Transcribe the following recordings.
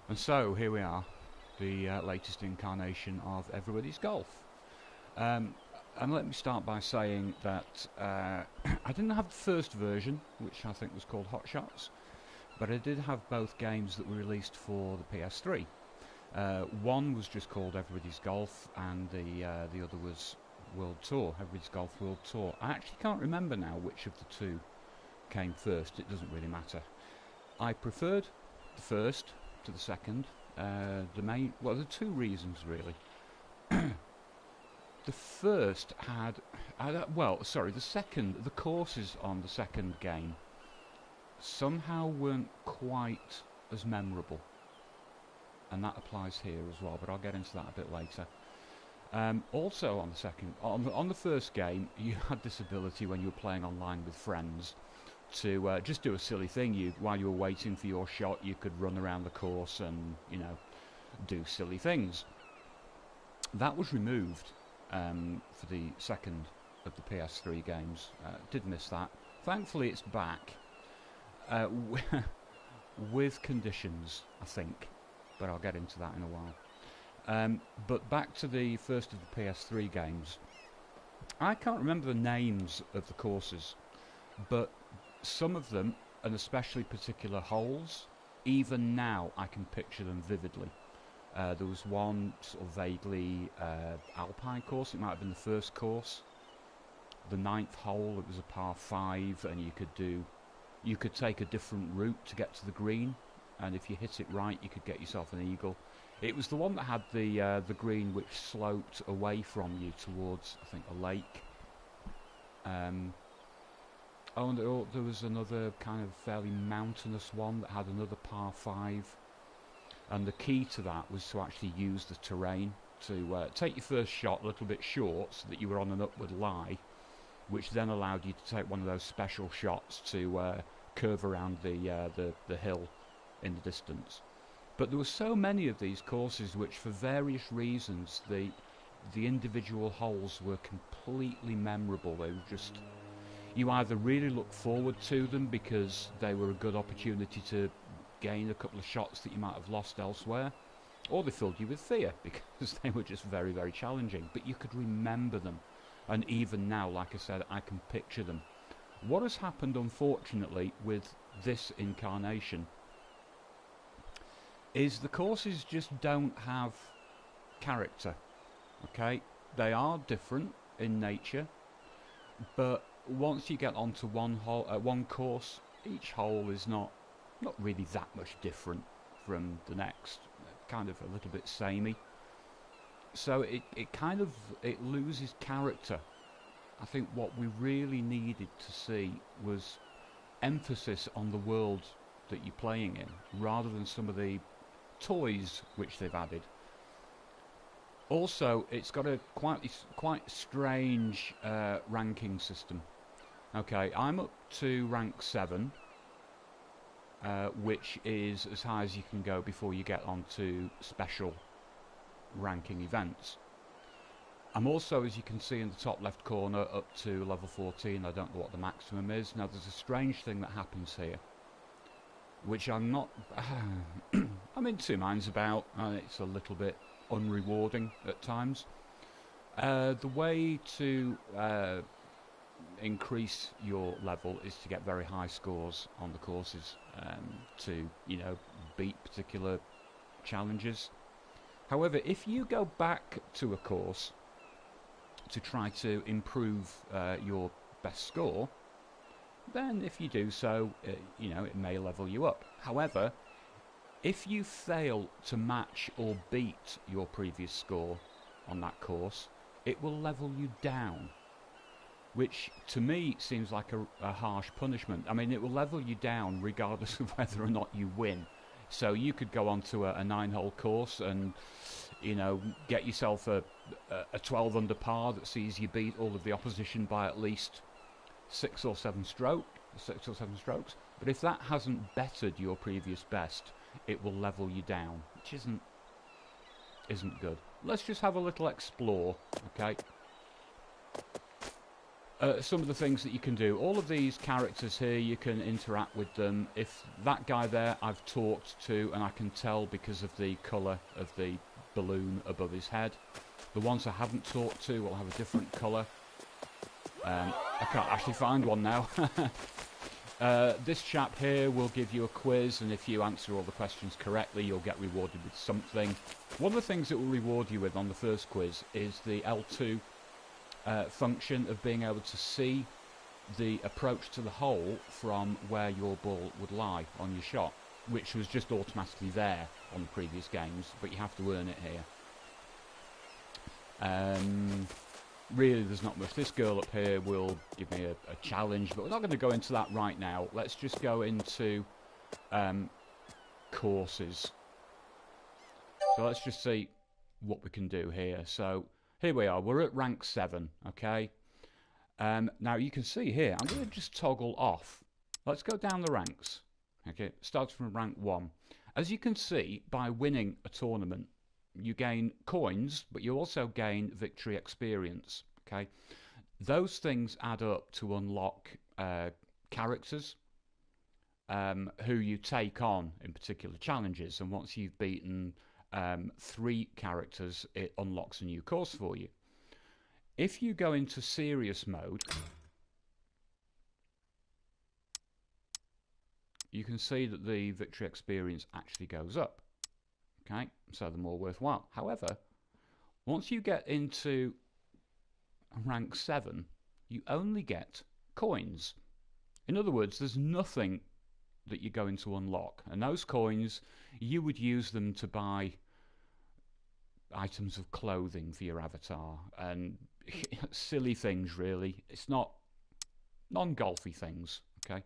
And so here we are, the latest incarnation of Everybody's Golf. And let me start by saying that I didn't have the first version, which I think was called Hot Shots, but I did have both games that were released for the PS3. One was just called Everybody's Golf, and the other was World Tour, Everybody's Golf World Tour. I actually can't remember now which of the two came first. It doesn't really matter. I preferred the first to the second. There are two reasons really. The first the courses on the second game somehow weren't quite as memorable, and that applies here as well, but I'll get into that a bit later. Also on the first game, you had this ability when you were playing online with friends to just do a silly thing. While you were waiting for your shot, you could run around the course and, do silly things. That was removed for the second of the PS3 games. Did miss that. Thankfully it's back with conditions, I think, but I'll get into that in a while. But back to the first of the PS3 games. I can't remember the names of the courses, but some of them, and especially particular holes, even now I can picture them vividly. There was one sort of vaguely alpine course. It might have been the first course. The 9th hole, it was a par 5, and you could take a different route to get to the green, and if you hit it right, you could get yourself an eagle. It was the one that had the green which sloped away from you towards, I think, a lake. And there was another kind of fairly mountainous one that had another par 5. And the key to that was to actually use the terrain to take your first shot a little bit short so that you were on an upward lie, which then allowed you to take one of those special shots to curve around the hill in the distance. But there were so many of these courses which, for various reasons, the individual holes were completely memorable. They were just... You either really looked forward to them because they were a good opportunity to gain a couple of shots that you might have lost elsewhere, or they filled you with fear because they were just very, very challenging. But you could remember them, and even now, like I said, I can picture them. What has happened, unfortunately, with this incarnation is the courses just don't have character. Okay, they are different in nature, but once you get onto one course, each hole is not really that much different from the next. Kind of a little bit samey. So it loses character. I think what we really needed to see was emphasis on the world that you're playing in, rather than some of the toys which they've added. Also, it's got a quite strange ranking system. Okay, I'm up to rank 7, which is as high as you can go before you get onto special ranking events. I'm also, as you can see in the top left corner, up to level 14. I don't know what the maximum is. Now, there's a strange thing that happens here, which I'm not... I'm in two minds about, and it's a little bit unrewarding at times. The way to increase your level is to get very high scores on the courses to, beat particular challenges. However, if you go back to a course to try to improve your best score, then if you do so, it may level you up. However, if you fail to match or beat your previous score on that course, it will level you down, which to me seems like a harsh punishment. I mean, it will level you down regardless of whether or not you win. So you could go on to a 9-hole course and, get yourself a 12 under par that sees you beat all of the opposition by at least 6 or 7 strokes. But if that hasn't bettered your previous best, it will level you down, which isn't good. Let's just have a little explore, okay? some of the things that you can do. All of these characters here, you can interact with them. If that guy there I've talked to, and I can tell because of the colour of the balloon above his head. The ones I haven't talked to will have a different colour. I can't actually find one now. This chap here will give you a quiz, and if you answer all the questions correctly, you'll get rewarded with something. One of the things it will reward you with on the first quiz is the L2 function of being able to see the approach to the hole from where your ball would lie on your shot, which was just automatically there on the previous games, but you have to earn it here. Really, there's not much. This girl up here will give me a challenge, but we're not going to go into that right now. Let's just go into courses. So let's just see what we can do here. So here we are. We're at rank 7, okay? Now you can see here, I'm going to just toggle off. Let's go down the ranks. Okay, it starts from rank 1. As you can see, by winning a tournament, you gain coins, but you also gain victory experience. Okay, those things add up to unlock characters who you take on in particular challenges, and once you've beaten 3 characters, it unlocks a new course for you. If you go into serious mode, you can see that the victory experience actually goes up. Okay, so the more worthwhile. However, once you get into rank 7, you only get coins. In other words, there's nothing that you're going to unlock. And those coins, you would use them to buy items of clothing for your avatar. And silly things, really. It's not non-golfy things. Okay,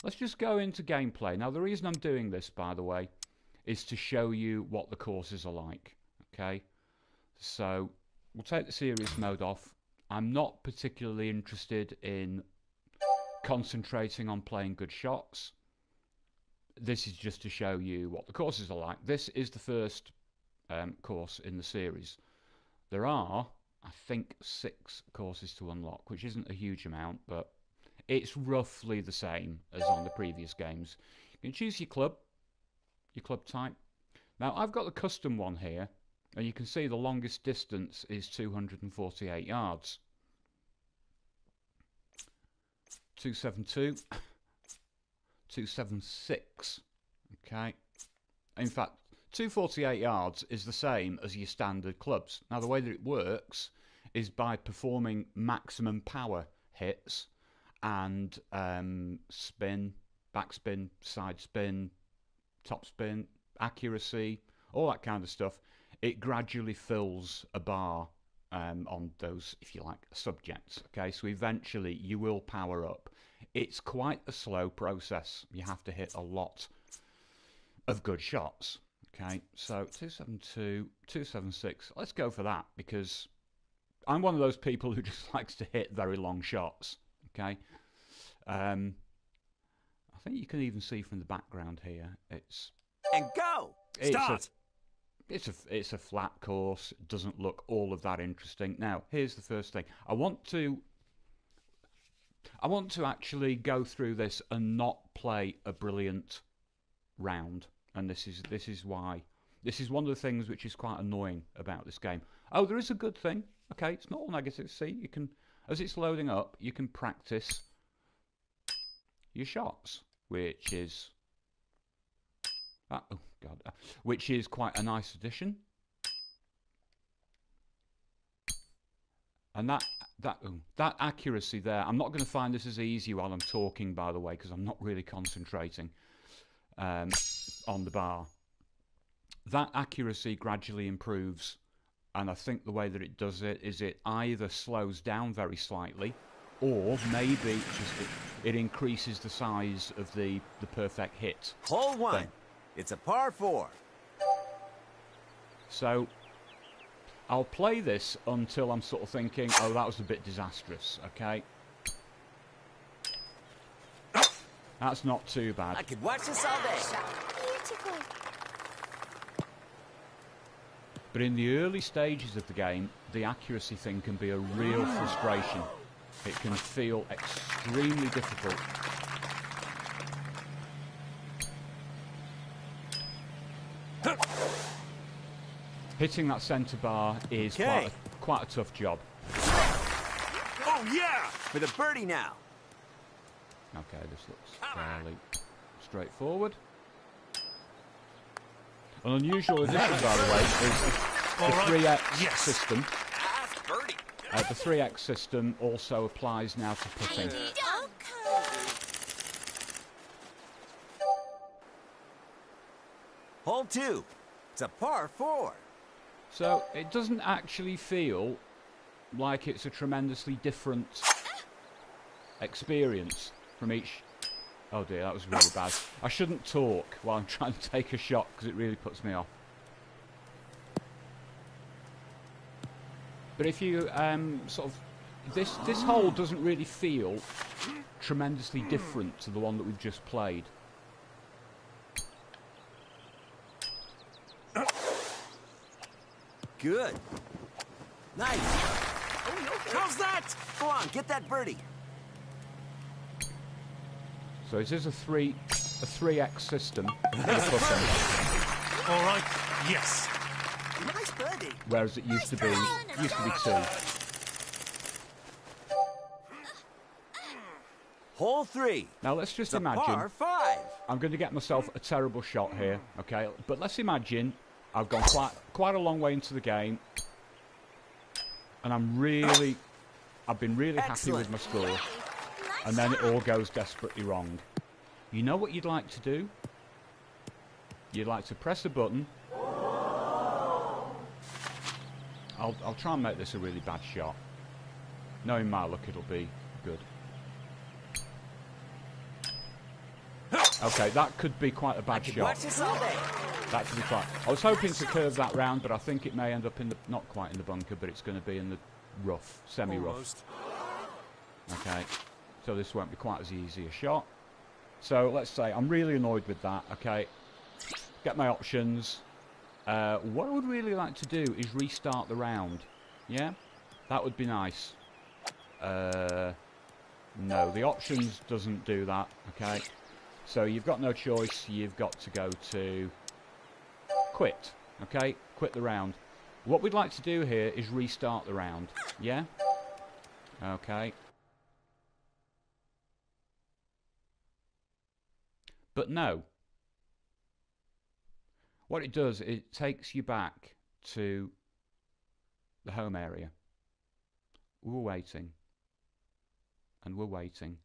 let's just go into gameplay. Now, the reason I'm doing this, by the way, is to show you what the courses are like. Okay, so we'll take the serious mode off. I'm not particularly interested in concentrating on playing good shots. This is just to show you what the courses are like. This is the first course in the series. There are, I think, 6 courses to unlock, which isn't a huge amount, but it's roughly the same as on the previous games. You can choose your club type. Now I've got the custom one here, and you can see the longest distance is 248 yards. 272, 276. Okay, in fact 248 yards is the same as your standard clubs. Now the way that it works is by performing maximum power hits and spin, backspin, side spin, top spin, accuracy, all that kind of stuff. It gradually fills a bar on those, if you like, subjects. Okay, so eventually you will power up. It's quite a slow process. You have to hit a lot of good shots. Okay, so 272, 276. Let's go for that, because I'm one of those people who just likes to hit very long shots. Okay, I think you can even see from the background here. It's and go. Start. It's a flat course. It doesn't look all of that interesting. Now, here's the first thing. I want to actually go through this and not play a brilliant round, and this is why. This is one of the things which is quite annoying about this game. Oh, there is a good thing. Okay, it's not all negative. See, you can, as it's loading up, you can practice your shots, which is which is quite a nice addition. And that accuracy there, I'm not going to find this as easy while I'm talking, by the way, because I'm not really concentrating on the bar. That accuracy gradually improves, and I think the way that it does it is it either slows down very slightly, or maybe it increases the size of the perfect hit. Hole 1. It's a par 4. So I'll play this until I'm sort of thinking, oh, that was a bit disastrous, okay? That's not too bad. I could watch this all day. Beautiful. But in the early stages of the game, the accuracy thing can be a real frustration. it can feel extremely difficult. Hitting that centre bar is quite a tough job. Oh yeah! For the birdie now. Okay, this looks fairly straightforward. An unusual addition, by the way, is the 3x system. The 3x system also applies now to putting. Hole 2. It's a par 4. So it doesn't actually feel like it's a tremendously different experience from each. Oh dear, that was really bad. I shouldn't talk while I'm trying to take a shot because it really puts me off. But if you sort of this hole doesn't really feel tremendously different to the one that we've just played. Good. Nice. How's that? Go on, get that birdie. So it is a 3x system. All right. Yes. Nice birdie. Whereas it used to be 2. Hole 3. Now let's just It's a imagine. par 5. I'm going to get myself a terrible shot here, okay? But let's imagine I've gone quite a long way into the game, and I've been really happy with my score, and then it all goes desperately wrong. You know what you'd like to do? You'd like to press a button. I'll try and make this a really bad shot. Knowing my luck, it'll be good. Okay, that could be quite a bad shot. Watch this all day. That could be quite. I was hoping to curve that round, but I think it may end up in the not quite in the bunker, but it's going to be in the rough, semi-rough. Okay, so this won't be quite as easy a shot. So let's say I'm really annoyed with that. Okay, get my options. What I would really like to do is restart the round. Yeah, that would be nice. No, the options doesn't do that. Okay, so you've got no choice. You've got to go to quit. Okay, quit the round. What we'd like to do here is restart the round. Yeah. Okay. But no. What it does, it takes you back to the home area. We're waiting. And we're waiting.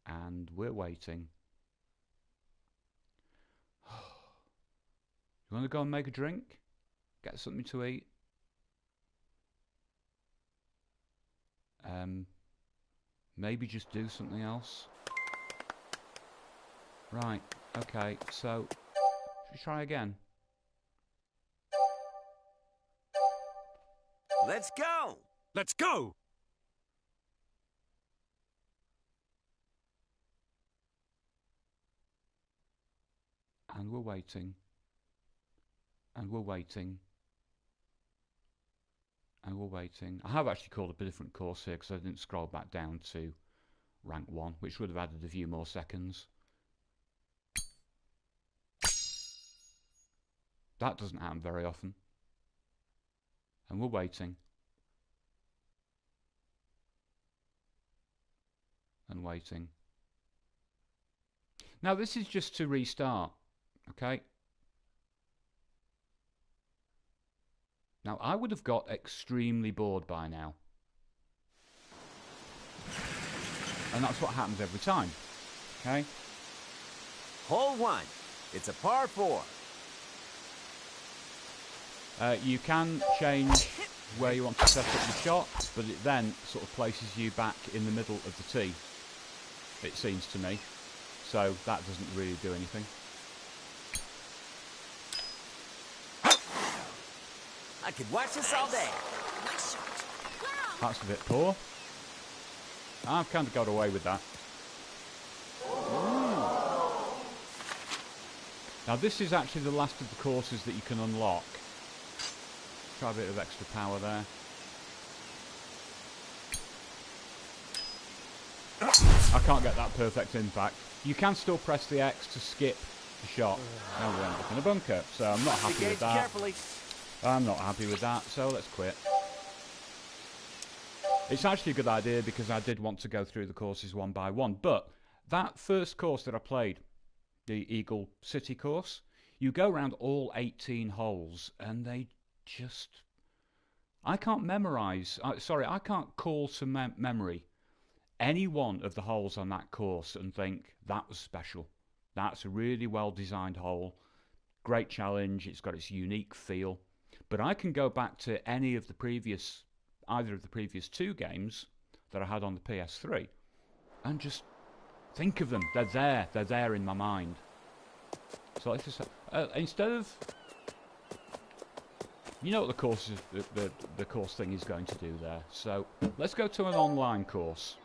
And we're waiting. You want to go and make a drink? Get something to eat? Maybe just do something else? Right, okay, so should we try again? Let's go. Let's go. And we're waiting. And we're waiting. And we're waiting. I have actually called up a different course here because I didn't scroll back down to rank 1, which would have added a few more seconds. That doesn't happen very often. And we're waiting. And waiting. Now this is just to restart. Okay. Now I would have got extremely bored by now. And that's what happens every time. Okay. Hole 1. It's a par 4. You can change where you want to set up the shot, but it then sort of places you back in the middle of the tee, it seems to me. So that doesn't really do anything. I could watch this all day. That's a bit poor. I've kind of got away with that. Now this is actually the last of the courses that you can unlock. Try a bit of extra power there. I can't get that perfect impact. You can still press the X to skip the shot. Now we end up in a bunker, so I'm not happy with that. Carefully. I'm not happy with that, so let's quit. It's actually a good idea because I did want to go through the courses one by one, but that first course that I played, the Eagle City course, you go around all 18 holes and they just... I can't memorise, I can't call to memory any one of the holes on that course and think, that was special. That's a really well designed hole, great challenge, it's got its unique feel. But I can go back to either of the previous 2 games that I had on the PS3 and just think of them. They're there in my mind. So let's just instead of, you know what the course is, the course thing is going to do there. So let's go to an online course,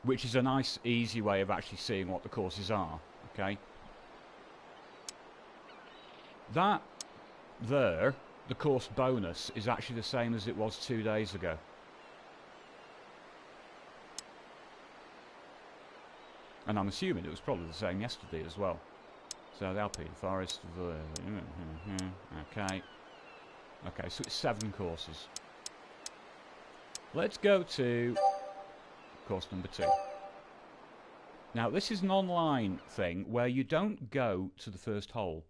which is a nice, easy way of actually seeing what the courses are. Okay. That there, the course bonus, is actually the same as it was 2 days ago. And I'm assuming it was probably the same yesterday as well. So the Alpine Forest, okay. Okay, so it's 7 courses. Let's go to course number 2. Now this is an online thing where you don't go to the first hole.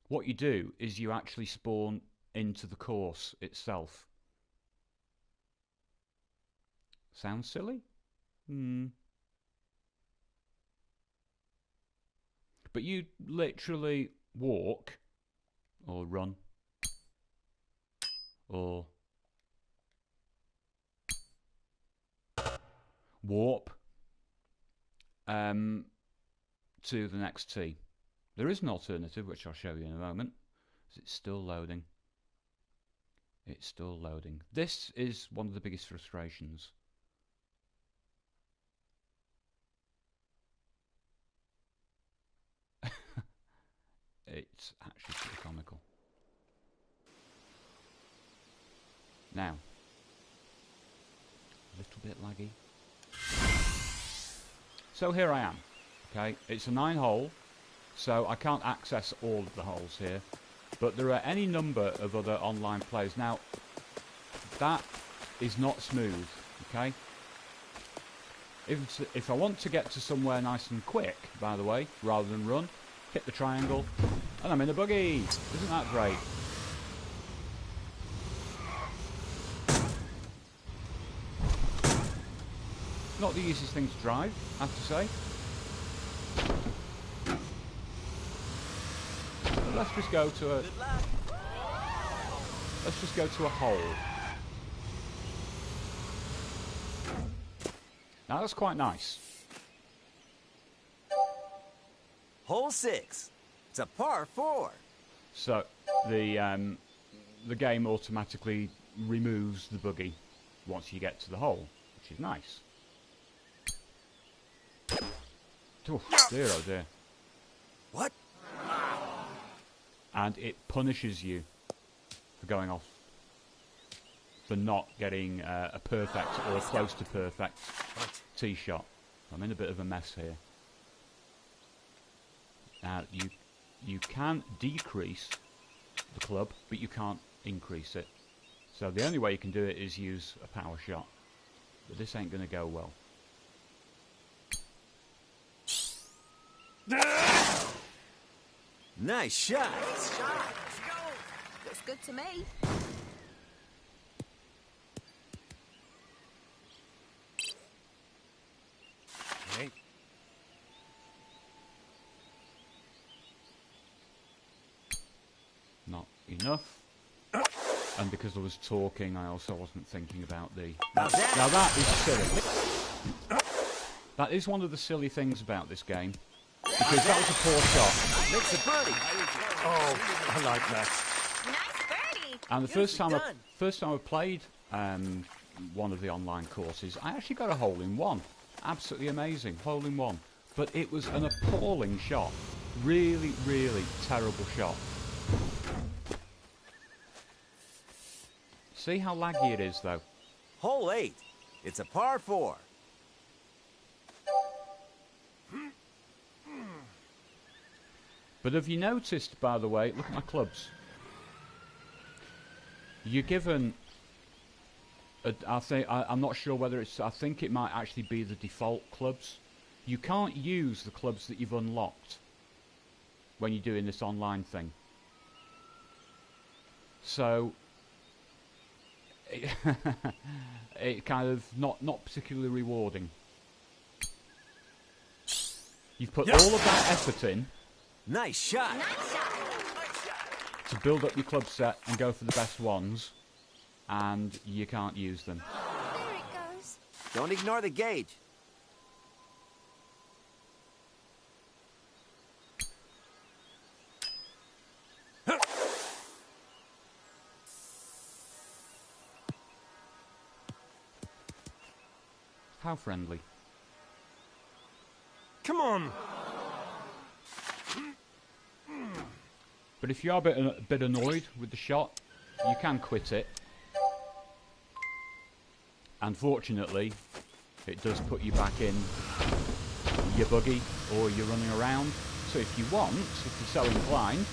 What you do is you actually spawn into the course itself. Sounds silly? But you literally walk, or run, or warp to the next tee. There is an alternative, which I'll show you in a moment. It's still loading. It's still loading. This is one of the biggest frustrations. It's actually pretty comical. Now, a little bit laggy. So here I am. Okay, it's a 9-hole. So I can't access all of the holes here, but there are any number of other online players. Now, that is not smooth, okay? If I want to get to somewhere nice and quick, by the way, rather than run, hit the triangle, and I'm in a buggy. Isn't that great? Not the easiest thing to drive, I have to say. Let's just go to a hole. Now that's quite nice. Hole 6. It's a par 4. So the game automatically removes the buggy once you get to the hole, which is nice. Oh dear, oh dear. What? And it punishes you for going off, for not getting a perfect or close to perfect tee shot. I'm in a bit of a mess here. Now you can decrease the club, but you can't increase it. So the only way you can do it is use a power shot. But this ain't going to go well. Nice shot. Let's go. Looks good to me. Okay. Not enough. And because I was talking, I also wasn't thinking about the... Now that is silly. That is one of the silly things about this game. Because that was a poor shot. Makes a birdie. Oh, I like that. Nice birdie. And the first time done. I played one of the online courses, I actually got a hole-in-one. Absolutely amazing, hole-in-one. But it was an appalling shot. Really, really terrible shot. See how laggy it is, though? Hole 8. It's a par 4. But have you noticed, by the way, look at my clubs. You're given, I'm not sure whether it's, I think it might actually be the default clubs. You can't use the clubs that you've unlocked when you're doing this online thing. So, it kind of not particularly rewarding. You've put all of that effort in. Nice shot. Nice shot. To build up your club set and go for the best ones, and you can't use them. There it goes. Don't ignore the gauge. How friendly. Come on. But if you are a bit annoyed with the shot, you can quit it. Unfortunately, it does put you back in your buggy or you're running around. So if you want, if you're so inclined,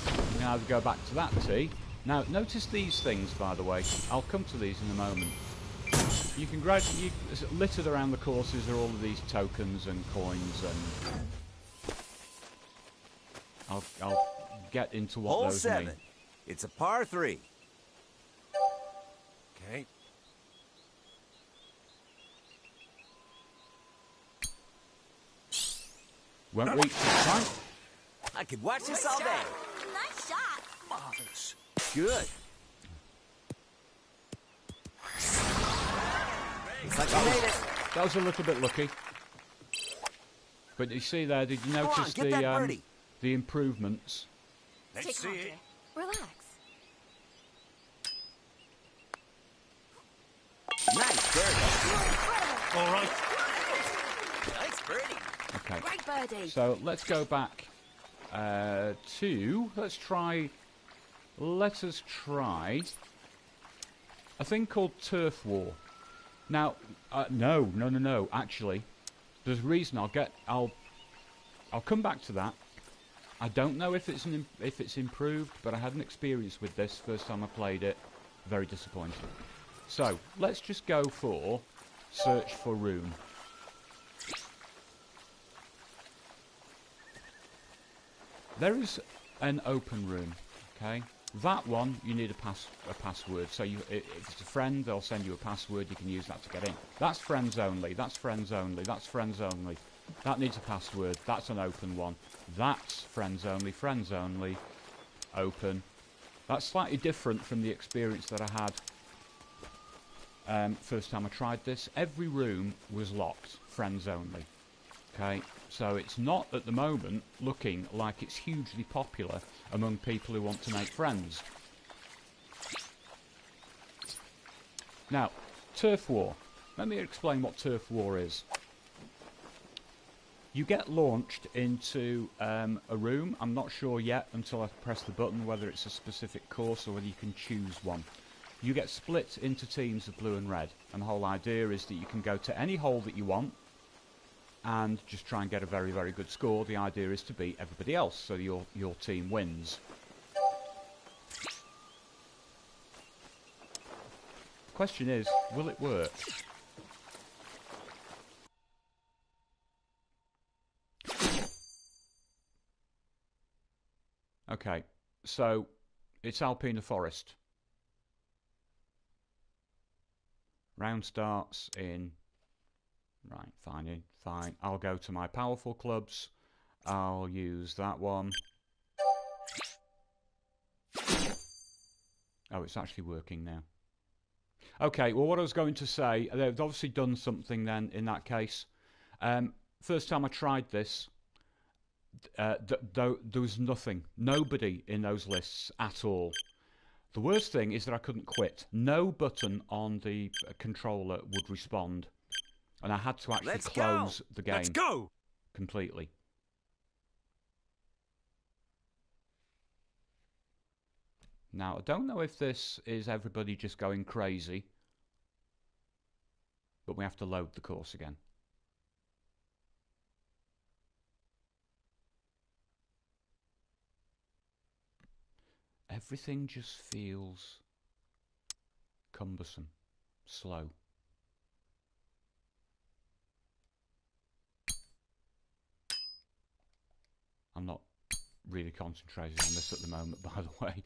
you can either go back to that tee. Now, notice these things, by the way. I'll come to these in a moment. You can gradually, littered around the courses are all of these tokens and coins, and I'll get into what Hole those 7. mean. It's a par 3. Okay. Won't reach this time. I could watch this all day. Nice shot. Marvelous. Good. Looks like you made it. That was a little bit lucky. But you see there, did you Come on, notice get that birdie. the improvements? Let's Take see one, it. dear. Relax. Nice birdie. All right. Nice birdie. Okay. Great birdie. So let's go back to, let us try a thing called Turf War. Now, no, actually, there's a reason I'll come back to that. I don't know if it's improved, but I had an experience with this first time I played it. Very disappointing. So, let's just go for search for room. There is an open room, okay? That one, you need a password. So if it's a friend, they'll send you a password. You can use that to get in. That's friends only. That's friends only. That's friends only. That needs a password. That's an open one. That's friends only. Friends only. Open. That's slightly different from the experience that I had first time I tried this. Every room was locked. Friends only. Okay, so it's not at the moment looking like it's hugely popular among people who want to make friends. Now, Turf War. Let me explain what Turf War is. You get launched into a room. I'm not sure yet until I press the button whether it's a specific course or whether you can choose one. You get split into teams of blue and red, and the whole idea is that you can go to any hole that you want and just try and get a very, very good score. The idea is to beat everybody else, so your team wins. The question is, will it work? Okay, so it's Alpina Forest. Round starts in... Right, fine. I'll go to my powerful clubs. I'll use that one. Oh, it's actually working now. Okay, well, what I was going to say, they've obviously done something then in that case. First time I tried this, there was nothing. Nobody in those lists at all. The worst thing is that I couldn't quit. No button on the controller would respond. And I had to actually close the game. Let's go. Completely. Now, I don't know if this is everybody just going crazy. but we have to load the course again. Everything just feels cumbersome, slow. I'm not really concentrating on this at the moment, by the way.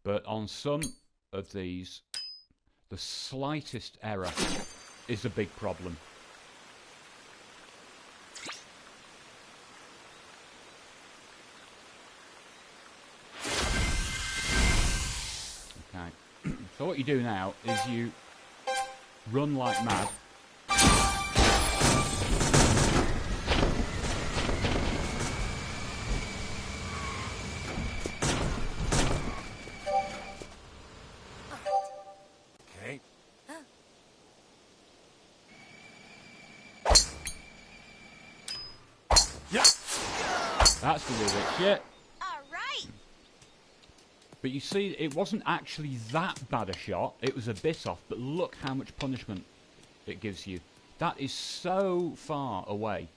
But on some of these, the slightest error is a big problem. Okay, so what you do now is you run like mad. That's the lyric, yeah. Alright! But you see, it wasn't actually that bad a shot. It was a bit off, but look how much punishment it gives you. That is so far away.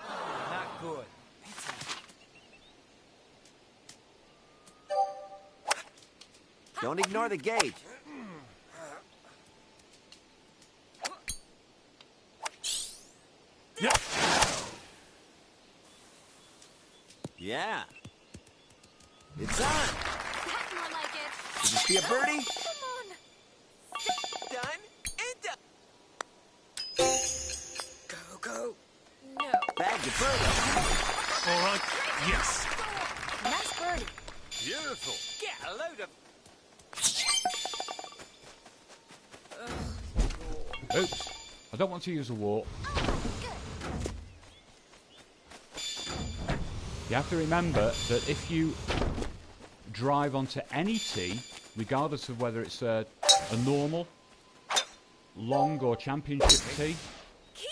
Not good. Don't ignore the gauge. Yeah. Yeah. It's on. That's more like it. Could this be a birdie? Come on! Done and done. Go, go. No. Bag the birdie. All right. Yes. Nice birdie. Beautiful. Get a load of... Oops. I don't want to use a walk. You have to remember that if you drive onto any tee, regardless of whether it's a normal, long or championship tee,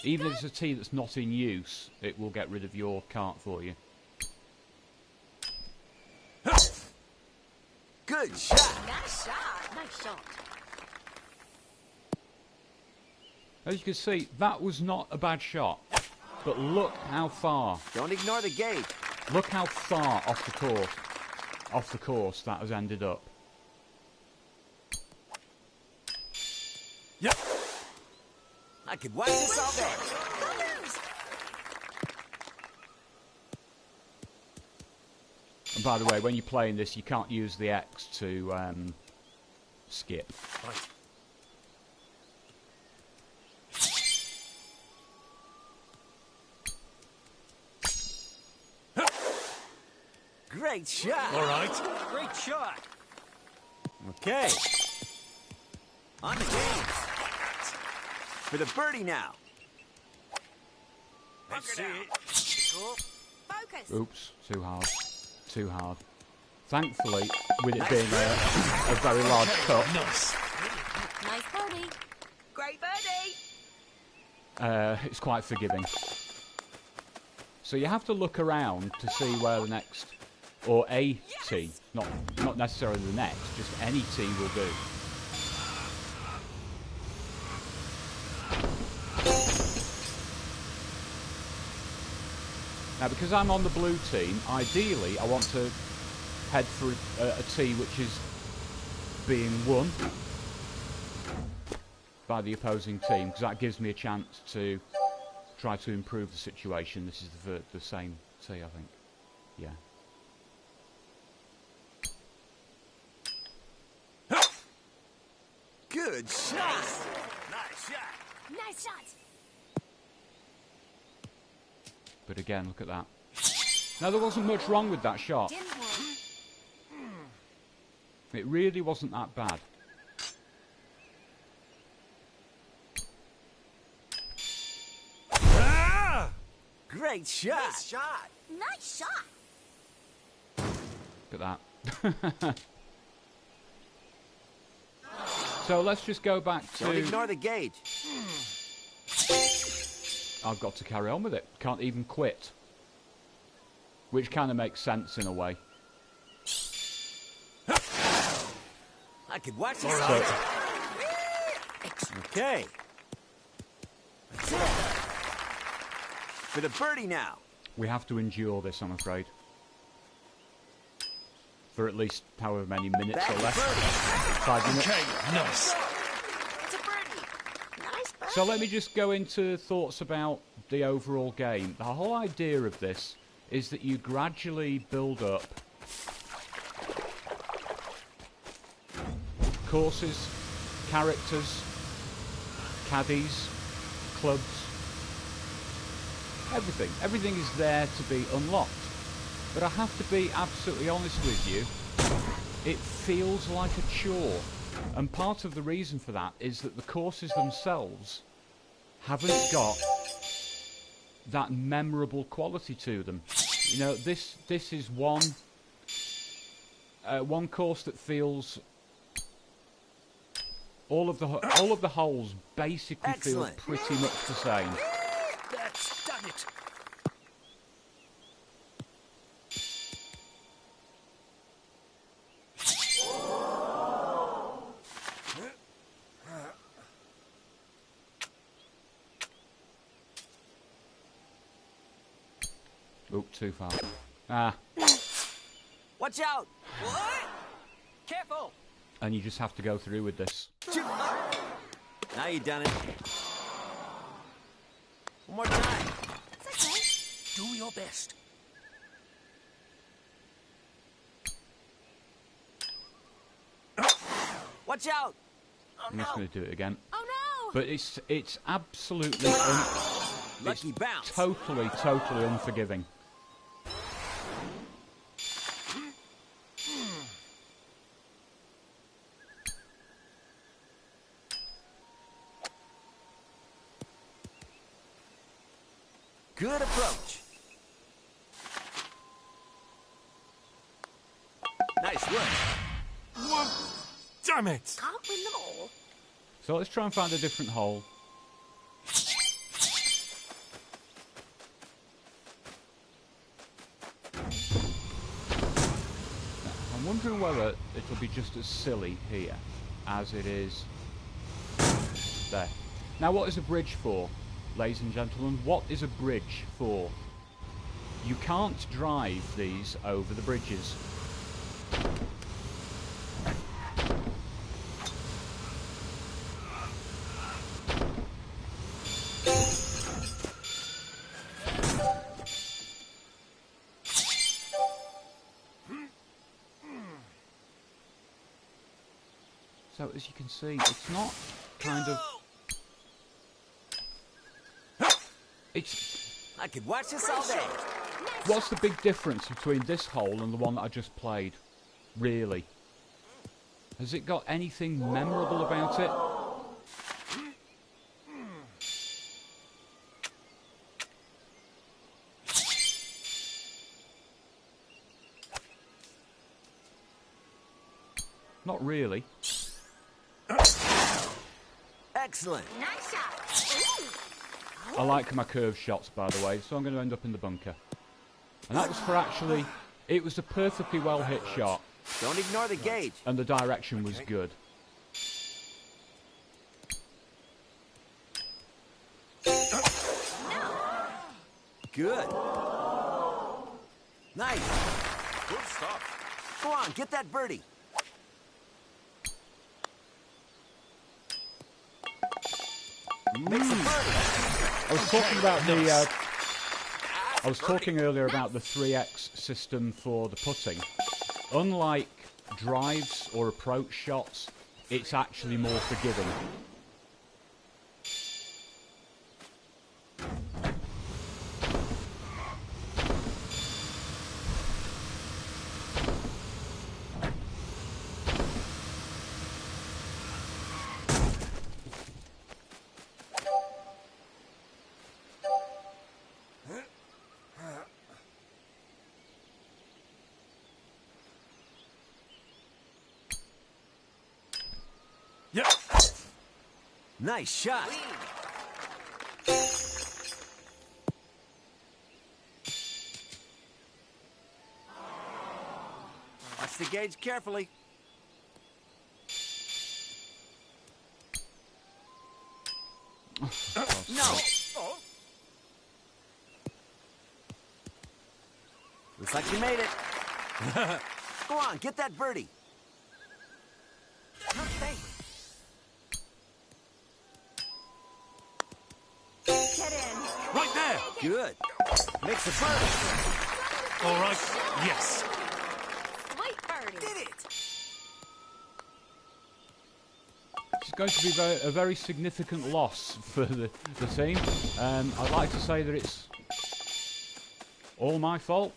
even if it's a tee that's not in use, it will get rid of your cart for you. Good shot. Nice shot. Nice shot. As you can see, that was not a bad shot. But look how far. Don't ignore the gate. Look how far off the course that has ended up. Yep. I could watch this all day. And by the way, when you're playing this, you can't use the X to skip. Right. Great shot. All right. Great shot. Okay. On the game. For the birdie now. Let's see it. Focus. Oops, too hard. Too hard. Thankfully, with it being a very large cup, Nice. Nice birdie. Great birdie. it's quite forgiving. So you have to look around to see where the next, or a tee, not necessarily the next, just any tee will do. Now, because I'm on the blue team, ideally I want to head for a tee which is being won by the opposing team, because that gives me a chance to try to improve the situation. This is the same tee, I think. Yeah. Good shot. Nice shot. Nice shot. But again, look at that. Now, there wasn't much wrong with that shot. Didn't work. It really wasn't that bad. Ah! Great shot. Nice shot. Nice shot. Look at that. So let's just go back Don't to ignore the gauge. I've got to carry on with it. Can't even quit. Which kind of makes sense in a way. I could watch this So, all day. Okay. That's it. For the birdie now. we have to endure this, I'm afraid. For at least however many minutes Back or to less. birdie. 5 minutes. Okay, nice. It's a birdie. Nice birdie. So let me just go into thoughts about the overall game. The whole idea of this is that you gradually build up courses, characters, caddies, clubs, everything. Everything is there to be unlocked. But I have to be absolutely honest with you, it feels like a chore. And part of the reason for that is that the courses themselves haven't got that memorable quality to them. You know, this is one course that feels all of the holes basically Excellent. feel pretty much the same. That's done it. Oop, too far. Ah, Watch out. What? Careful. and you just have to go through with this. Now you done it. One more time. It's okay. Do your best. Watch out. I'm just going to do it again. Oh no! But it's absolutely Lucky bounce. totally unforgiving. Good approach. Nice work. What? Damn it! Can't win them all. So let's try and find a different hole. I'm wondering whether it'll be just as silly here as it is there. Now, what is a bridge for, ladies and gentlemen? What is a bridge for? You can't drive these over the bridges. So as you can see, it's not kind of... It's... I could watch this all day. What's the big difference between this hole and the one that I just played? Really? Has it got anything memorable about it? Not really. Excellent. Nice shot. Ooh. I like my curved shots, by the way, so I'm going to end up in the bunker. And that was for actually... It was a perfectly well hit shot, Don't ignore the gauge. and the direction was good. Good. Nice. Good stuff. Go on, get that birdie. Makes a birdie. I was talking about the... I was talking earlier about the 3x system for the putting. Unlike drives or approach shots, it's actually more forgiving. Yeah. Nice shot. the gauge carefully. No! Oh, Looks like you made it. Go on, get that birdie. Okay. Get in. right there. Good. Makes a birdie. All right. Yes. Sweet birdie. Did it. It's going to be a very significant loss for the team. I'd like to say that it's all my fault.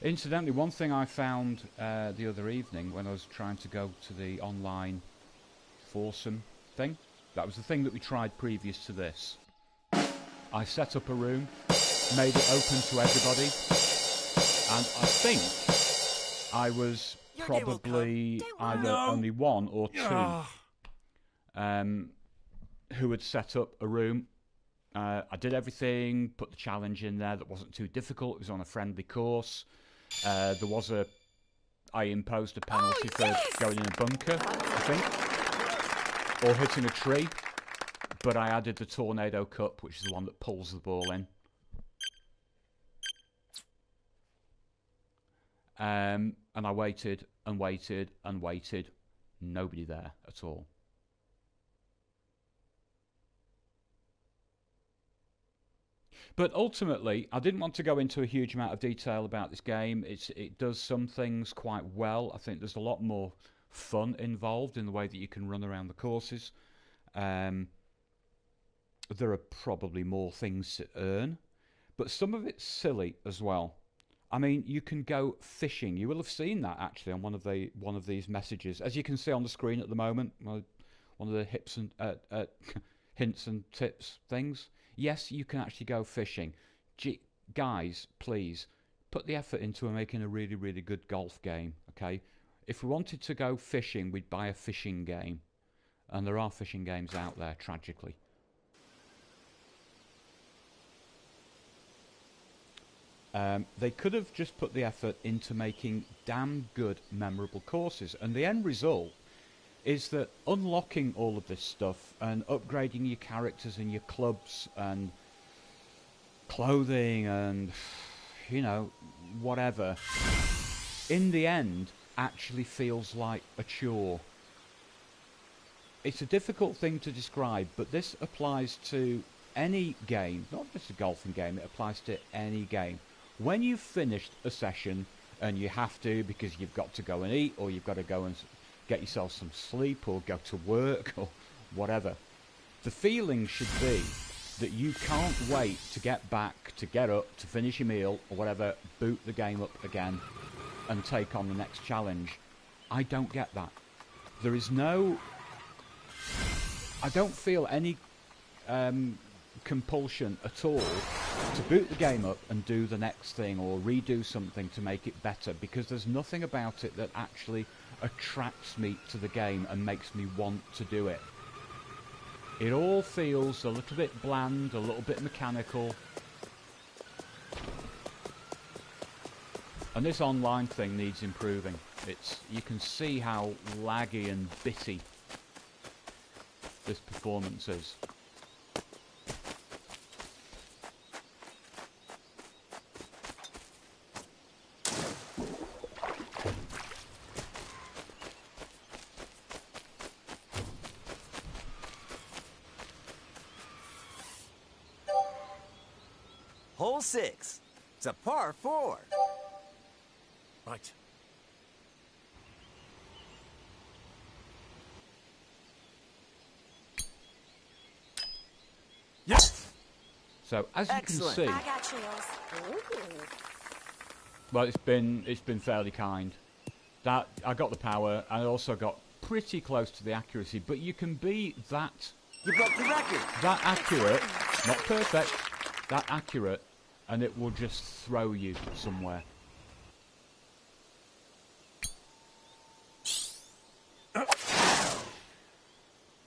Incidentally, one thing I found the other evening when I was trying to go to the online foursome thing, that was the thing that we tried previous to this. I set up a room, made it open to everybody, and I think I was Your day will probably either only one or two who had set up a room. I did everything, put the challenge in there that wasn't too difficult. It was on a friendly course. I imposed a penalty for going in a bunker, I think, or hitting a tree. But I added the Tornado Cup, which is the one that pulls the ball in. And I waited and waited and waited. Nobody there at all. But ultimately, I didn't want to go into a huge amount of detail about this game. It does some things quite well. I think there's a lot more fun involved in the way that you can run around the courses. There are probably more things to earn, but some of it's silly as well. I mean, you can go fishing. You will have seen that actually on one of these messages, as you can see on the screen at the moment. One of the hints and tips things. Yes, you can actually go fishing. Guys, please, put the effort into making a really, really good golf game, okay? If we wanted to go fishing, we'd buy a fishing game. And there are fishing games out there, tragically. They could have just put the effort into making damn good, memorable courses. And the end result is that unlocking all of this stuff and upgrading your characters and your clubs and clothing and, you know, whatever, in the end actually feels like a chore. It's a difficult thing to describe, but this applies to any game, not just a golfing game, it applies to any game. When you've finished a session, and you have to because you've got to go and eat, or you've got to go and get yourself some sleep, or go to work, or whatever, the feeling should be that you can't wait to get back, to get up, to finish your meal, or whatever, boot the game up again, and take on the next challenge. I don't get that. There is no... I don't feel any compulsion at all to boot the game up and do the next thing or redo something to make it better, because there's nothing about it that actually attracts me to the game and makes me want to do it. It all feels a little bit bland, a little bit mechanical. And this online thing needs improving. You can see how laggy and bitty this performance is. Hole 6. It's a par 4. Right. Yes. So as Excellent. you can see, I got chills. Ooh. well, it's been fairly kind. I got the power, and I also got pretty close to the accuracy. But you can be that You broke the record. That accurate, not perfect, that accurate, and it will just throw you somewhere.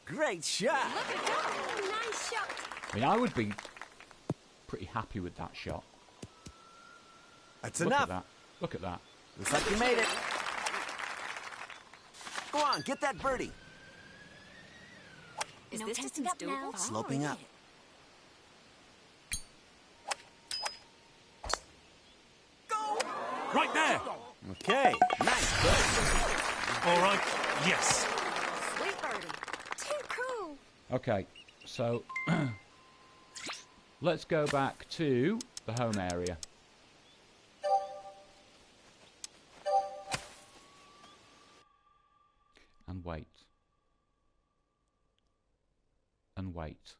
Great shot. Look at that. Nice shot. I mean, I would be pretty happy with that shot. That's Look enough. at that. Look at that. Looks like you made it. Go on, get that birdie. Is No this tensing distance up now. doable? Sloping up. Right there. Okay, nice birdie. All right. Yes. Sweet birdie. Too cool. Okay, so let's go back to the home area. And wait. And wait.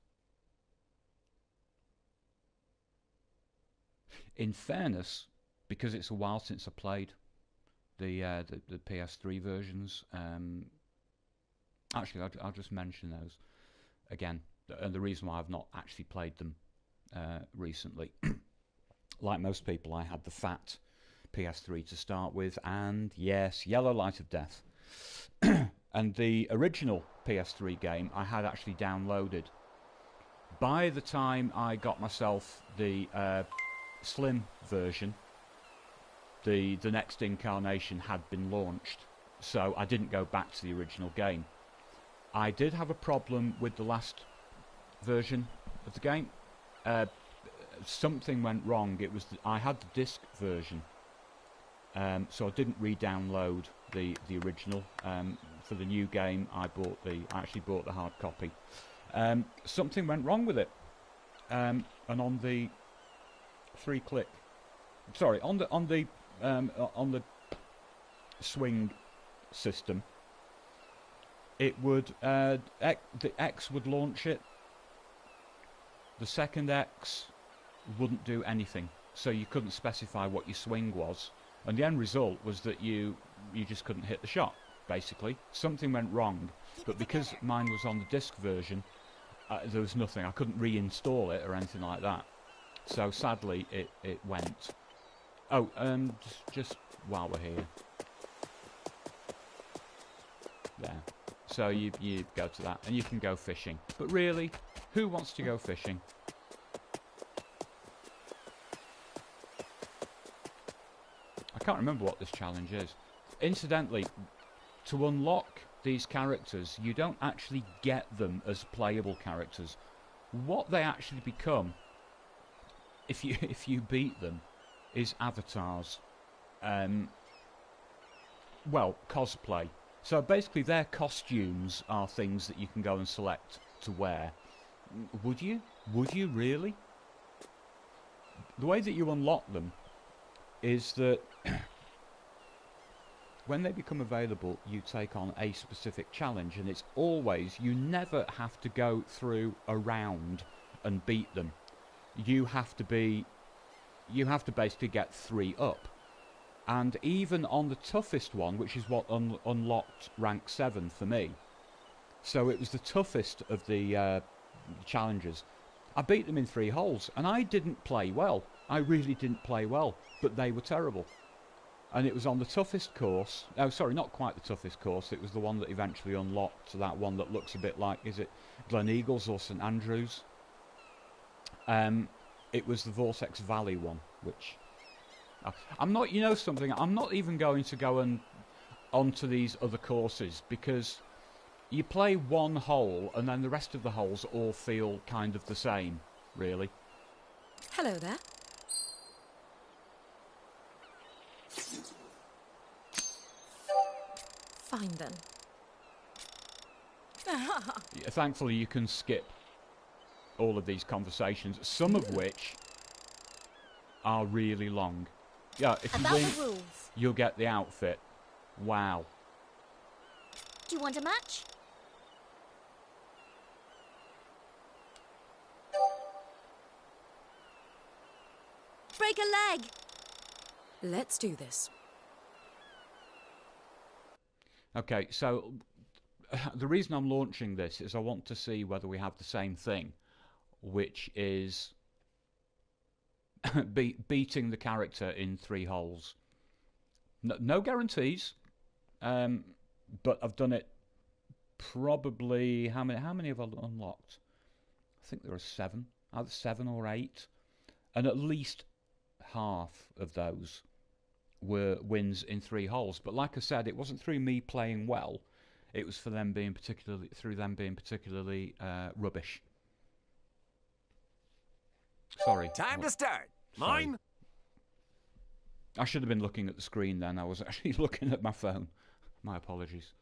In fairness, because it's a while since I played the PS3 versions, actually I'll just mention those again, and the reason why I've not actually played them recently. Like most people, I had the fat PS3 to start with, and yes, Yellow Light of Death. And the original PS3 game I had actually downloaded. By the time I got myself the Slim version, the next incarnation had been launched, so I didn't go back to the original game. I did have a problem with the last version of the game. Something went wrong. It was I had the disc version, so I didn't re-download the original. For the new game, I actually bought the hard copy. Something went wrong with it, and on the on the swing system, it would the X would launch it. The second X wouldn't do anything, so you couldn't specify what your swing was, and the end result was that you just couldn't hit the shot. Basically, something went wrong, but because mine was on the disc version, there was nothing. I couldn't reinstall it or anything like that. So sadly, it went. Oh, and just while we're here, there. So you go to that, and you can go fishing. But really, who wants to go fishing? I can't remember what this challenge is. Incidentally, to unlock these characters, you don't actually get them as playable characters. What they actually become, if you beat them, is avatars. Well, cosplay. So basically their costumes are things that you can go and select to wear. Would you? Would you really? The way that you unlock them is that when they become available, you take on a specific challenge, and it's always, you never have to go through a round and beat them. You have to basically get 3 up. And even on the toughest one, which is what unlocked rank 7 for me, so it was the toughest of the challenges, I beat them in 3 holes, and I didn't play well. I really didn't play well, but they were terrible. And it was on the toughest course. Oh, sorry, not quite the toughest course. It was the one that eventually unlocked, that one that looks a bit like, is it Glen Eagles or St Andrews? It was the Vortex Valley one, which I'm not, you know something, I'm not even going to go onto these other courses, because you play one hole and then the rest of the holes all feel kind of the same, really. Hello there. Fine then. Yeah, thankfully you can skip all of these conversations, some of which are really long. Yeah, if you About win, the rules. you'll get the outfit. Wow. Do you want a match? Break a leg. Let's do this. Okay, so the reason I'm launching this is I want to see whether we have the same thing, which is beating the character in 3 holes. No guarantees, but I've done it probably... How many have I unlocked? I think there are 7, either 7 or 8, and at least half of those were wins in 3 holes. But like I said, it wasn't through me playing well; it was for them being particularly rubbish. Sorry. Time to start. Sorry. Mine? I should have been looking at the screen then. I was actually looking at my phone. My apologies.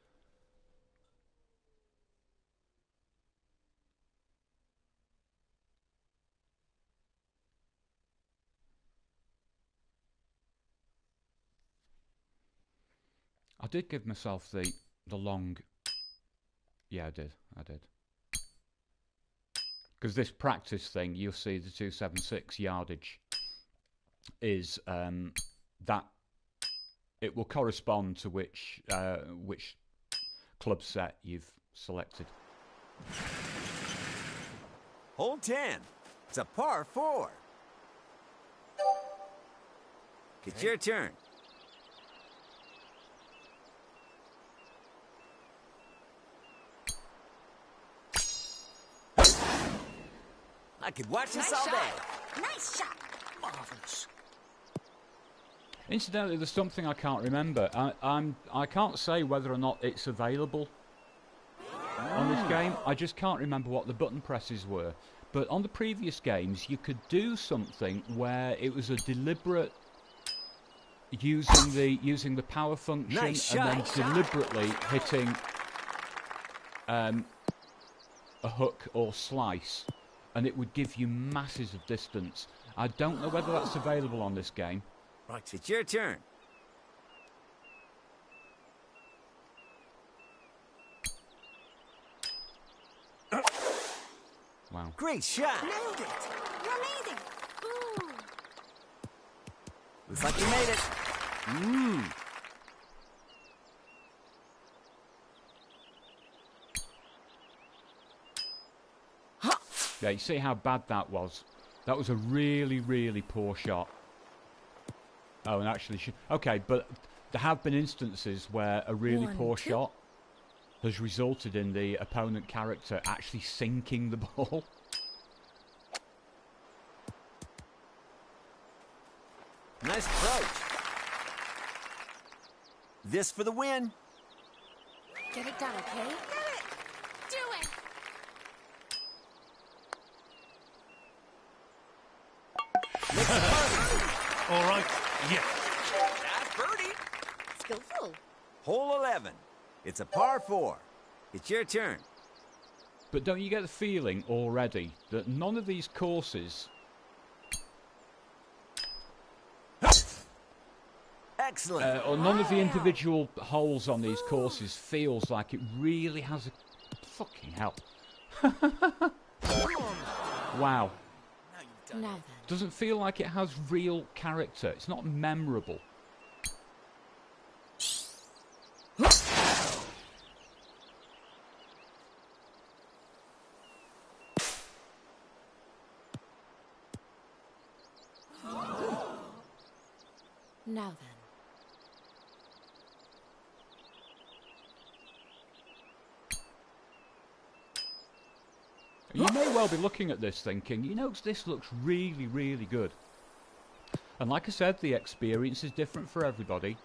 I did give myself the long... Yeah, I did. Because this practice thing, you'll see the 276 yardage is that it will correspond to which club set you've selected. Hole 10. It's a par 4. It's your turn. I could watch this all day. Nice shot. Marvelous. Incidentally, there's something I can't remember. I can't say whether or not it's available on this game. I just can't remember what the button presses were. But on the previous games, you could do something where it was a deliberate using the power function Nice and shot. then deliberately hitting a hook or slice, and it would give you masses of distance. I don't know whether that's available on this game. Right. It's your turn. Wow. Great shot. Nailed it. You're amazing. Ooh. Looks like you made it. Yeah, you see how bad that was? That was a really, really poor shot. Oh, and actually... Okay, but there have been instances where a really poor shot has resulted in the opponent character actually sinking the ball. Nice approach. This for the win. Get it done, okay? Get it. Do it. All right. Yeah. That's birdie. Skillful. Hole 11. It's a par 4. It's your turn. But don't you get the feeling already that none of these courses... Excellent. or none of the individual holes on these courses feels like it really has a... Fucking hell. Wow. Now then. Doesn't feel like it has real character. It's not memorable. Now then. You may well be looking at this thinking, you know, this looks really, really good. And like I said, the experience is different for everybody.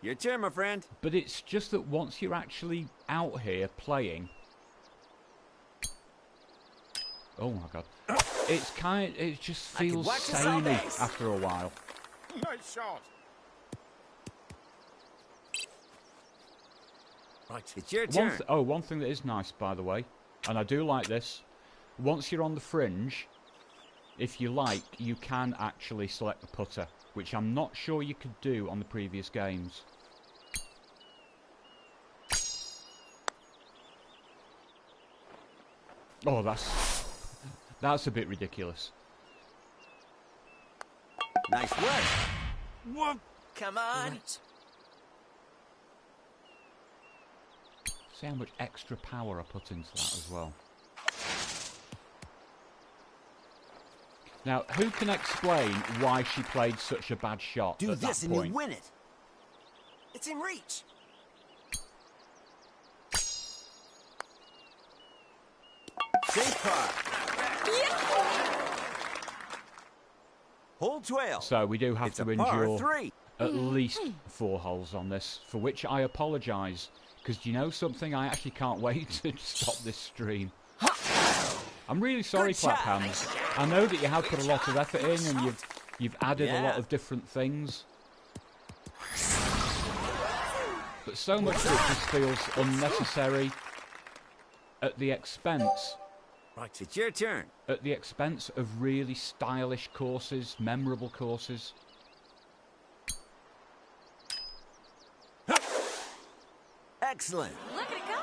Your turn, my friend. But it's just that once you're actually out here playing... Oh my god. It just feels watch this all samey day. after a while. Nice shot. Right. It's your turn. One thing that is nice, by the way, and I do like this, once you're on the fringe, if you like, you can actually select the putter, which I'm not sure you could do on the previous games. Oh, that's a bit ridiculous. Nice work. What? Come on. Right. See how much extra power I put into that as well. Now, who can explain why she played such a bad shot Do at that this and point? you win it. It's in reach. Safe par. Hole 12. So we do have It's to a par endure 3. at least 4 holes on this, for which I apologise, because do you know something? I actually can't wait to stop this stream. I'm really sorry, Good shot. Claphams. I know that you have put a lot of effort in and you've added a lot Yeah. of different things. But so much of it just feels unnecessary at the expense Right, it's your turn. at the expense of really stylish courses, memorable courses. Excellent. Look at it go.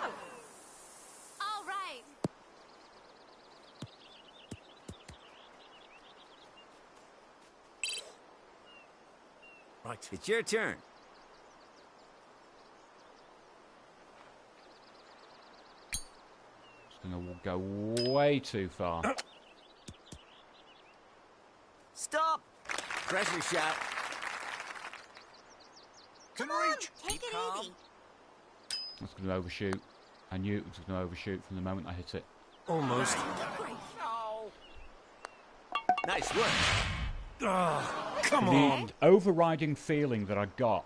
All right. Right. It's your turn. It's going to go way too far. Stop. Pressure shot. Can Come on, reach. take it calm. easy. That's going to overshoot. I knew it was going to overshoot from the moment I hit it. Almost. No. Nice work. Come The on. overriding feeling that I got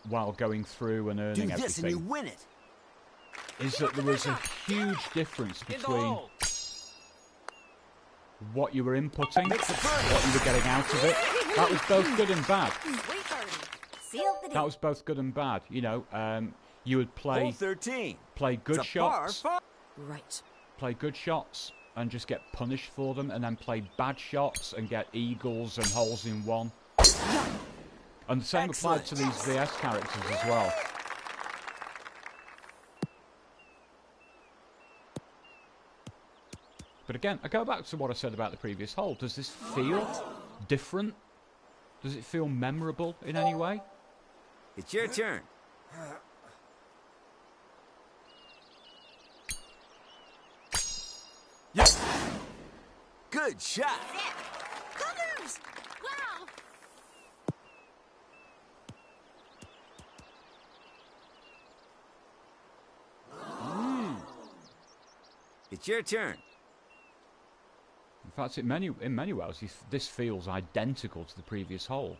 while going through and Do earning this and you everything win it. is that there was a huge difference In the between hole. what you were inputting, Makes the birdie. what you were getting out of it. That was both good and bad. Sweet birdie. Sealed the deal. That was both good and bad. You know, you would Hole play 13. good It's a par shots, 5. Right. play good shots and just get punished for them, and then play bad shots and get eagles and holes in one. And the same applied to these VS characters as well. But again, I go back to what I said about the previous hole. Does this feel different? Does it feel memorable in any way? It's your turn. Yes. Good shot. Colors. Wow. It's your turn. In fact, in many ways, this feels identical to the previous hole.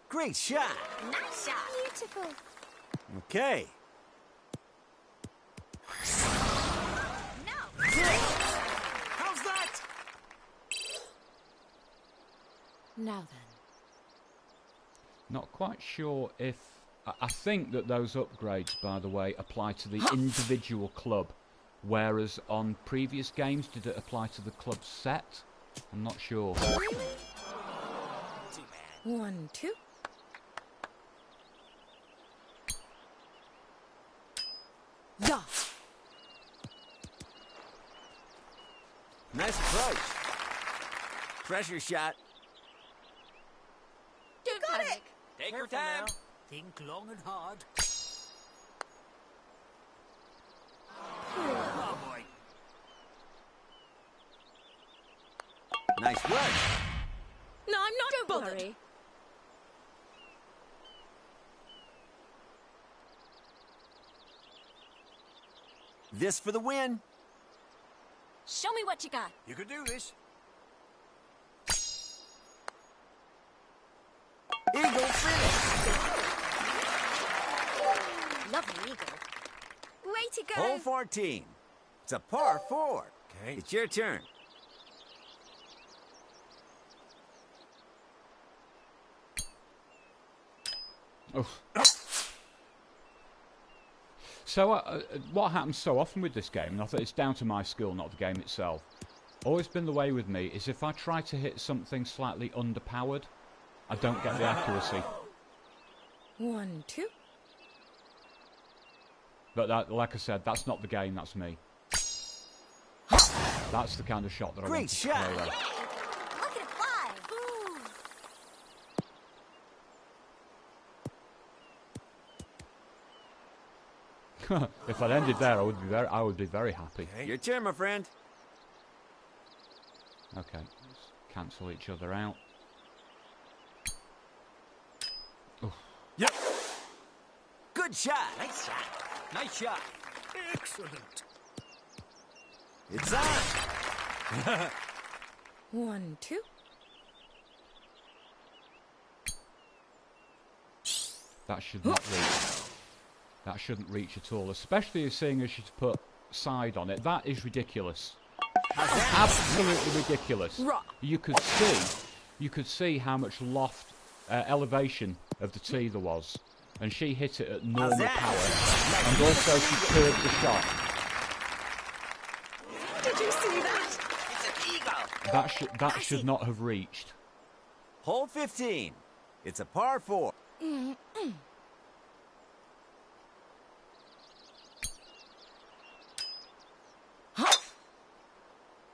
Great shot. Nice shot. Beautiful. Okay. No. How's that? Now then. Not quite sure if... I think that those upgrades, by the way, apply to the individual club, whereas on previous games, did it apply to the club set? I'm not sure. Too bad. 1, 2. Yeah. Nice approach. Pressure shot. Don't panic. Take Careful now. Think long and hard. Oh boy. Nice work. No, I'm not Don't bothered. worry. This for the win. Show me what you got. You could do this. Eagle finish. Lovely eagle. Way to go. Hole 14. It's a par 4. Okay. It's your turn. Oh. So, what happens so often with this game, and I think it's down to my skill, not the game itself, always been the way with me, is if I try to hit something slightly underpowered, I don't get the accuracy. 1, 2. But that, like I said, that's not the game, that's me. That's the kind of shot that I Great want to shot. play with. Look at it fly. Ooh. If I'd ended there, I would be very happy. Your turn, my friend. Okay, let's cancel each other out. Yep. Good shot. Nice shot. Nice shot. Excellent. It's on. 1, 2. That should not reach. That shouldn't reach at all, especially seeing as she's put side on it. That is ridiculous. Absolutely ridiculous. You could see how much loft elevation of the tee there was, and she hit it at normal power, and also she curved the shot. Did you see that? It's an eagle. That should not have reached. Hole 15. It's a par 4.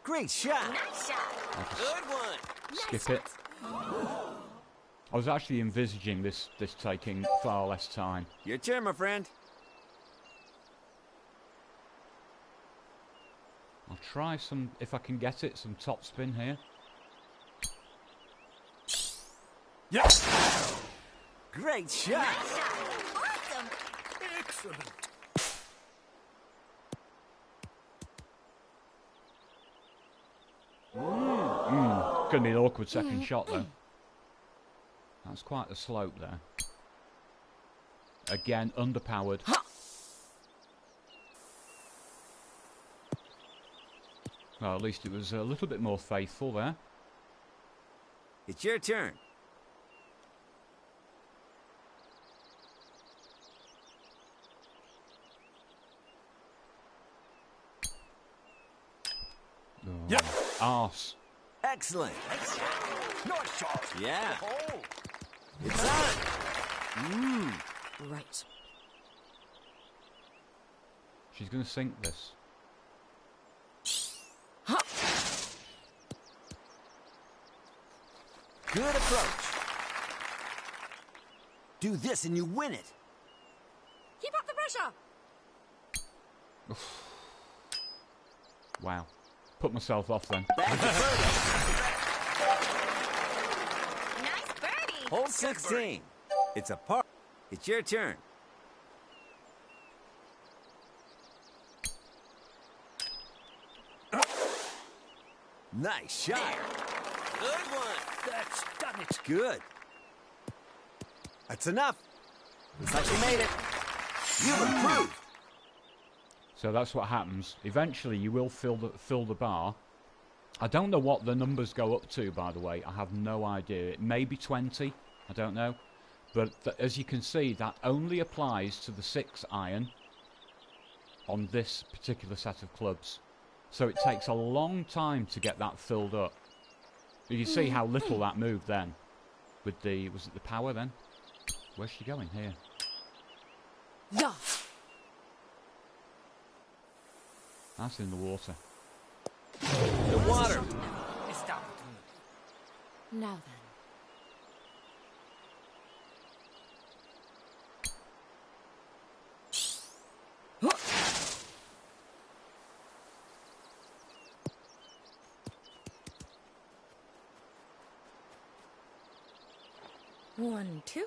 Great shot. Nice shot. Good one. Skip it. I was actually envisaging this taking far less time. Your turn, my friend. I'll try some, if I can get it, some top spin here. Yes. Great shot. Awesome. Excellent. Gonna be an awkward second shot though. That's quite the slope there. Again, underpowered. Well, at least it was a little bit more faithful there. It's your turn. Oh, Yep. arse. Excellent. Nice shot. Yeah. Oh. It's on. Right. She's gonna sink this. Good approach. Do this and you win it. Keep up the pressure. Wow. Put myself off then. Back to birdie. Nice birdie. Hole 16. It's a par. It's your turn. Nice shot. Good one. That's done it. Good. That's enough. Looks like you made it. You've improved. So that's what happens. Eventually you will fill the bar. I don't know what the numbers go up to, by the way. I have no idea. It may be 20. I don't know. But as you can see, that only applies to the 6 iron on this particular set of clubs. So it takes a long time to get that filled up. You see how little that moved then. With the, was it the power then? Where's she going? Here. Yeah. That's in the water. The water. Stop. Now then. One, two.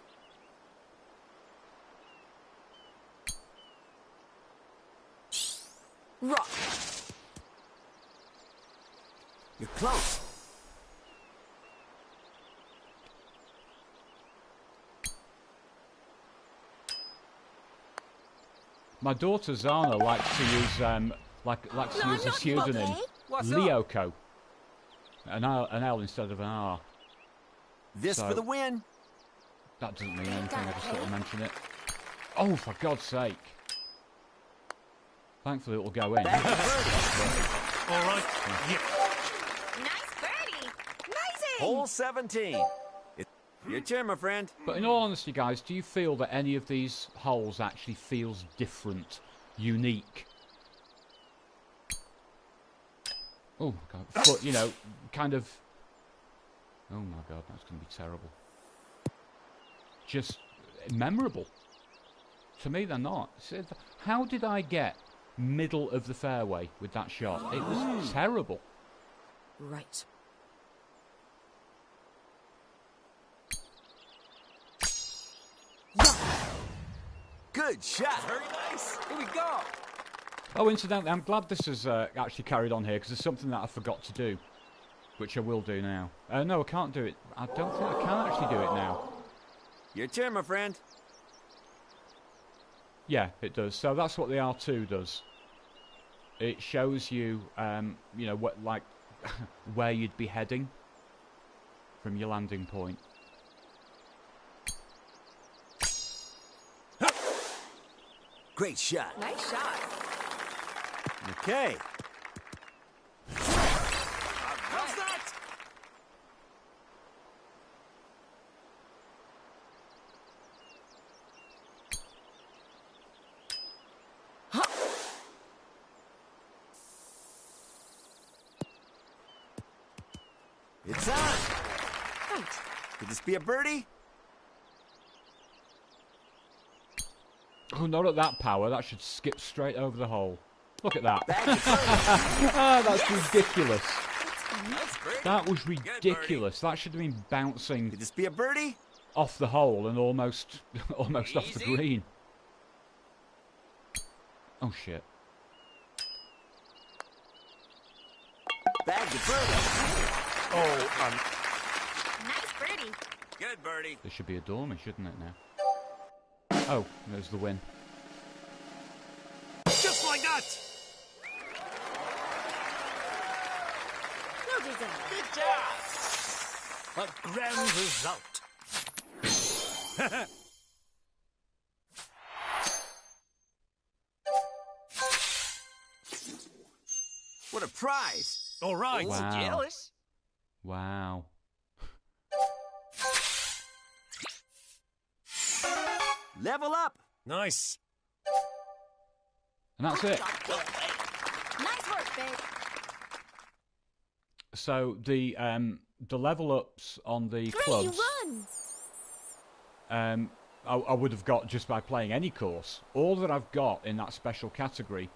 Rock. You're close. My daughter Zana likes to use likes to use a pseudonym, What's up? Lyoko. An L instead of an R. This So- for the win. That doesn't mean anything. I just thought I'd mention it. Oh, for God's sake! Thankfully, it'll go in. Back to birdie. All right. Yeah. Nice birdie. Amazing. Hole 17. It's your turn, my friend. But in all honesty, guys, do you feel that any of these holes actually feels different, unique? Oh, God. But, you know, kind of... Oh, my God, that's going to be terrible. Just memorable. To me, they're not. How did I get middle of the fairway with that shot? It was terrible. Right. Good shot. Very nice. Here we go. Oh, incidentally, I'm glad this has actually carried on here, because there's something that I forgot to do, which I will do now. No, I can't do it. I don't think I can actually do it now. Your turn, my friend. Yeah, it does. So that's what the R2 does. It shows you, you know, what, like, where you'd be heading from your landing point. Great shot. Nice shot. Okay. How's that? It's on. Right. Could this be a birdie? Oh, not at that power. That should skip straight over the hole. Look at that. Bag of birdie. Ah, that's ridiculous. That's birdie. That was ridiculous. That should have been bouncing Could this be a birdie? off the hole and almost off the Easy. green. Oh shit. Bag of birdie. Oh, Nice birdie. good birdie. There should be a dormy, shouldn't it now? Oh, there's the win. Just like that. Well deserved. Good job. A grand result. What a prize. All right. Wow. Jealous? Wow. Level up. Nice. And that's it. Nice work, babe. So the level ups on the Great, clubs, you won. I would have got just by playing any course. All that I've got in that special category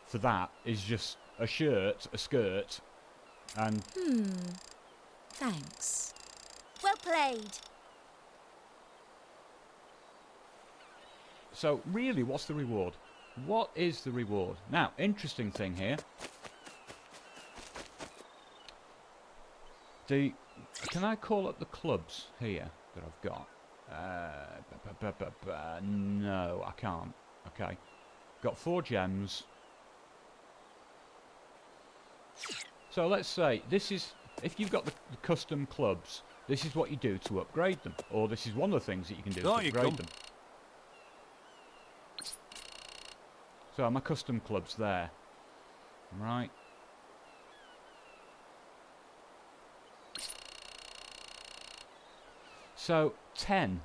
for that is just a shirt, a skirt, and Thanks. Well played. so really, what's the reward? What is the reward? Now, interesting thing here. Can I call up the clubs here that I've got? No, I can't. Okay. Got 4 gems. So let's say this is, if you've got the custom clubs, this is what you do to upgrade them. Or this is one of the things that you can do to Oh, you upgrade come. them. So my custom clubs there. Right. So 10.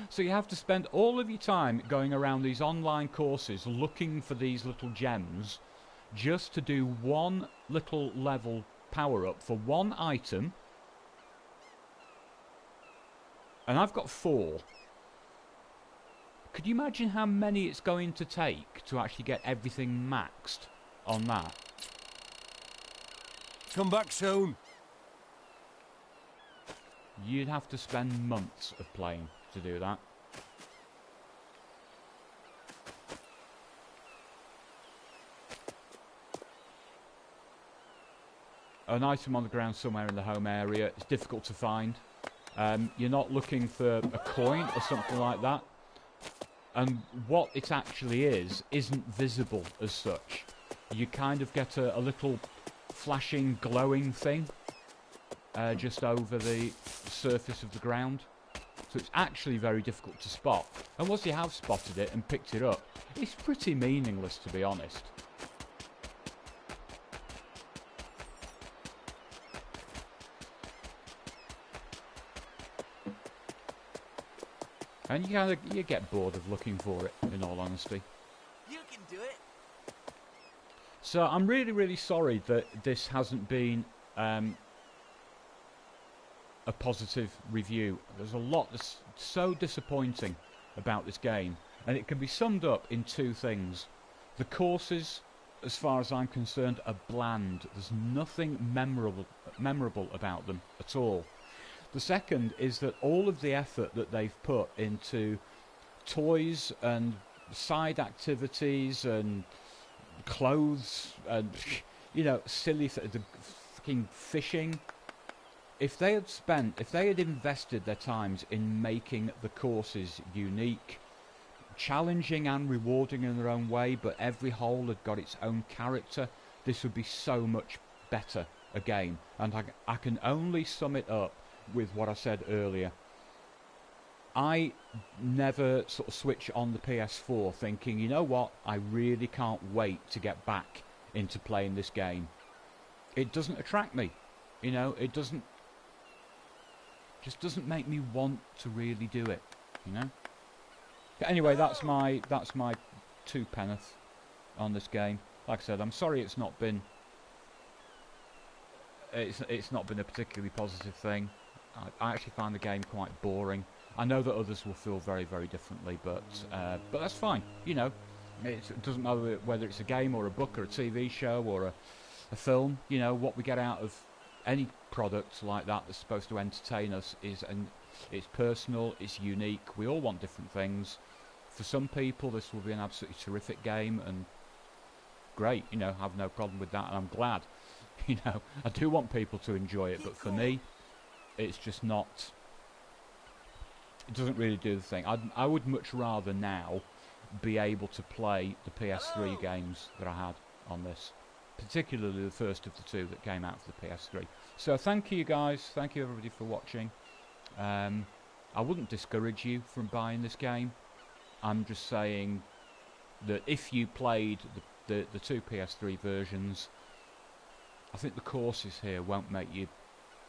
So you have to spend all of your time going around these online courses looking for these little gems just to do one little level power up for one item. And I've got 4. Could you imagine how many it's going to take to actually get everything maxed on that? Come back soon. You'd have to spend months of playing to do that. An item on the ground somewhere in the home area. It's difficult to find. You're not looking for a coin or something like that. And what it actually is isn't visible as such. You kind of get a little flashing, glowing thing just over the surface of the ground. So it's actually very difficult to spot. And once you have spotted it and picked it up, it's pretty meaningless, to be honest. And you get bored of looking for it, in all honesty. You can do it. So I'm really, really sorry that this hasn't been a positive review. There's a lot that's so disappointing about this game, and it can be summed up in two things. The courses, as far as I'm concerned, are bland. There's nothing memorable about them at all. The second is that all of the effort that they've put into toys and side activities and clothes and, you know, silly the fucking fishing. If they had invested their times in making the courses unique, challenging and rewarding in their own way, but every hole had got its own character, this would be so much better a game. And I can only sum it up with what I said earlier. I never sort of switch on the PS4 thinking, you know what, I really can't wait to get back into playing this game. It doesn't attract me, you know, it just doesn't make me want to really do it, you know. But anyway, that's my 2 penneth on this game. Like I said, I'm sorry it's not been a particularly positive thing. I actually find the game quite boring. I know that others will feel very, very differently, but that's fine. You know, it doesn't matter whether it's a game or a book or a TV show or a film. You know, what we get out of any product like that that's supposed to entertain us is, and it's personal, it's unique. We all want different things. For some people, this will be an absolutely terrific game, and great. You know, have no problem with that, and I'm glad. You know, I do want people to enjoy it, but for me, it's just not. It doesn't really do the thing. I would much rather now be able to play the PS3 games that I had on this, particularly the first of the two that came out for the PS3. So thank you guys, thank you everybody for watching. I wouldn't discourage you from buying this game. I'm just saying that if you played the two PS3 versions, I think the courses here won't make you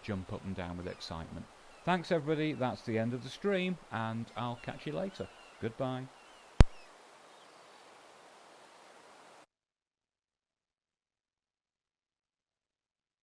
jump up and down with excitement. Thanks everybody, that's the end of the stream, and I'll catch you later. Goodbye.